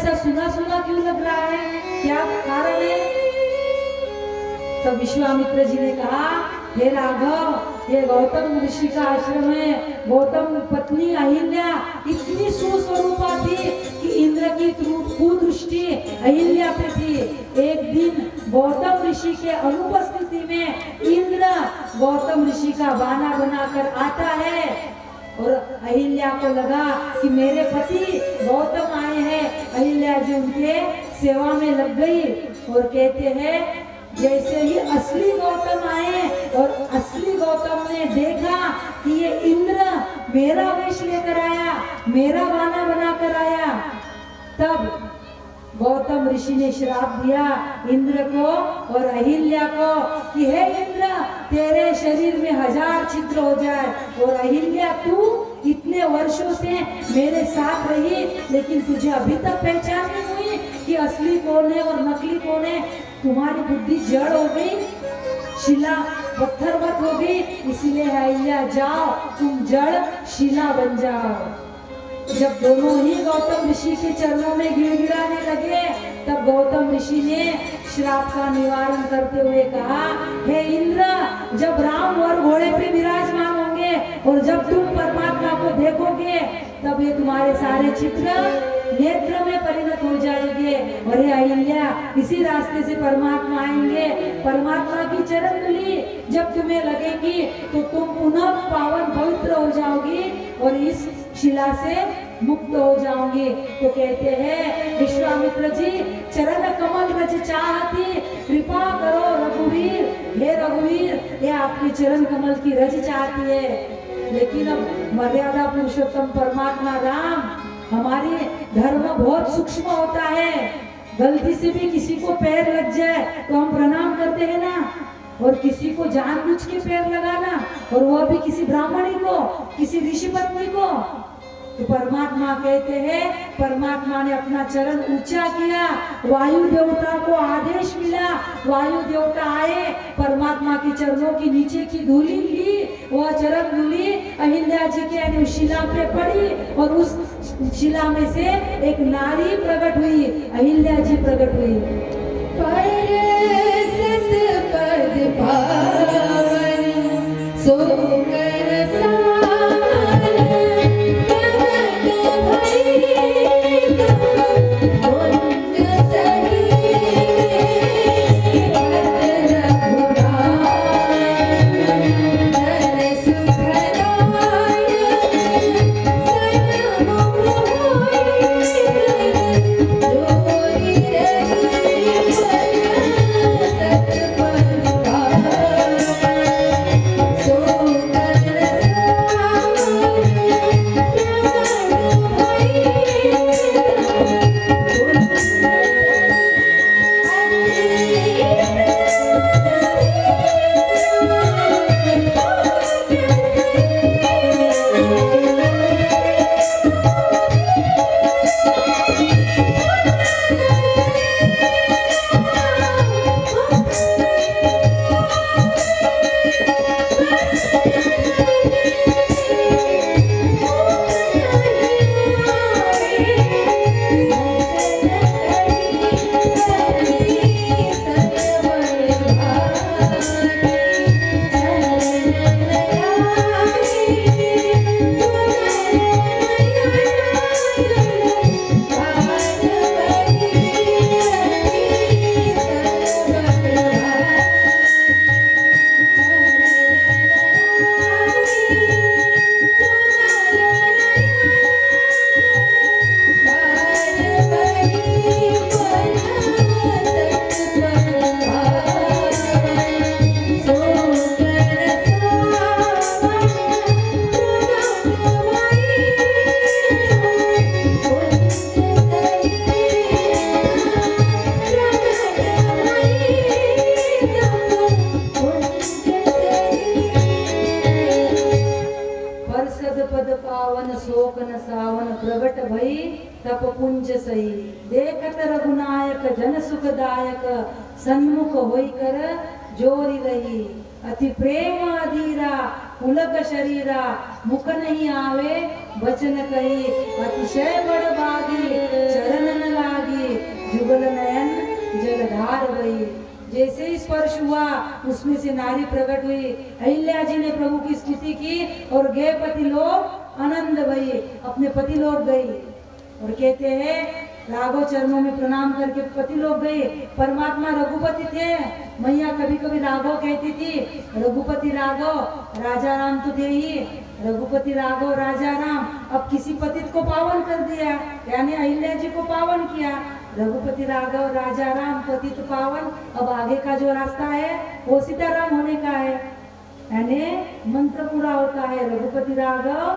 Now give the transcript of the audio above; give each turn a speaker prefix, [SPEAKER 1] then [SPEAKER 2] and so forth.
[SPEAKER 1] ऐसा सुना सुना क्यों लग रहा है, क्या कारण है? तब विश्वामित्र जी ने कहा, हे राघव, ये गौतम ऋषि का आश्रम है। गौतम पत्नी अहिल्या इतनी सुस्वरूपा थी कि इंद्र की कुदृष्टि अहिल्या पे थी। एक दिन गौतम ऋषि के अनुपस्थिति में इंद्र गौतम ऋषि का बाना बनाकर आता है और अहिल्या को लगा कि मेरे पति गौतम आए हैं। अहिल्या जी उनके सेवा में लग गई और कहते हैं, जैसे ही असली गौतम आए और असली गौतम ने देखा कि ये इंद्र मेरा वेश लेकर आया, मेरा बाना बनाकर आया, तब गौतम ऋषि ने श्राप दिया इंद्र को और अहिल्या को कि हे इंद्र, तेरे शरीर में 1000 छिद्र हो जाए। और अहिल्या, तू इतने वर्षों से मेरे साथ रही, लेकिन तुझे अभी तक पहचान नहीं हुई कि असली कौन है और नकली कौन है। तुम्हारी बुद्धि जड़ हो गई, शिला पत्थरवत हो गई। इसीलिए अहिल्या, जाओ, तुम जड़ शिला बन जाओ। जब दोनों ही गौतम ऋषि के चरणों में गिड़गिड़ाने लगे, तब गौतम ऋषि ने श्राप का निवारण करते हुए कहा, हे इंद्र, जब राम और घोड़े पे विराजमान होंगे और जब तुम परमात्मा को देखोगे, तब ये तुम्हारे सारे चित्र नेत्र में परिणत हो जाएंगे। और हे अहिल्या, इसी रास्ते से परमात्मा आएंगे। परमात्मा की चरण धूलि जब तुम्हें लगेगी तो तुम पुनः पावन पवित्र हो जाओगी और इस शिला से मुक्त हो जाओगे। तो कहते हैं विश्वामित्र जी, चरण कमल रज चाहती, कृपा करो रघुवीर। हे रघुवीर, ये आपके चरण कमल की रज चाहती है। लेकिन अब मर्यादा पुरुषोत्तम परमात्मा राम, हमारे धर्म बहुत सूक्ष्म होता है। गलती से भी किसी को पैर लग जाए तो हम प्रणाम करते हैं ना, और किसी को जानबूझ के पैर लगाना, और वह भी किसी ब्राह्मणी को, किसी ऋषि पत्नी को। तो परमात्मा कहते हैं, परमात्मा ने अपना चरण ऊंचा किया, वायु देवता को आदेश मिला, वायु देवता आए, परमात्मा के चरणों की नीचे की धूली ली, वह चरण धूली अहिल्या जी के शिला पे पड़ी और उस शिला में से एक नारी प्रकट हुई, अहिल्या जी प्रकट हुई। पद पावन सोकर तपपुंज सही, देखत रघुनायक जन सुखदायक, सन्मुख होई कर जोरी रही। अति प्रेम अधीरा पुलक शरीरा, मुख नहीं आवे वचन कही, अतिशय बड़ बागी चरण न लागे। स्पर्श हुआ उसमें से नारी प्रकट हुई। अहिल्या जी ने प्रभु की स्तुति की और गए पति लोग आनंद भई, अपने पति लोग गई और कहते हैं राघव चरणों में प्रणाम करके पति लोग गए। परमात्मा रघुपति थे, मैया कभी कभी राघव कहती थी, रघुपति राघव राजा राम तो थे ही, रघुपति राघव राजा राम। अब किसी पतित को पावन कर दिया, यानी अहिल्या जी को पावन किया। रघुपति राघव राजा राम पतित पावन। अब आगे का जो रास्ता है वो सीताराम होने का है, यानी मंत्र पूरा होता है, रघुपति राघव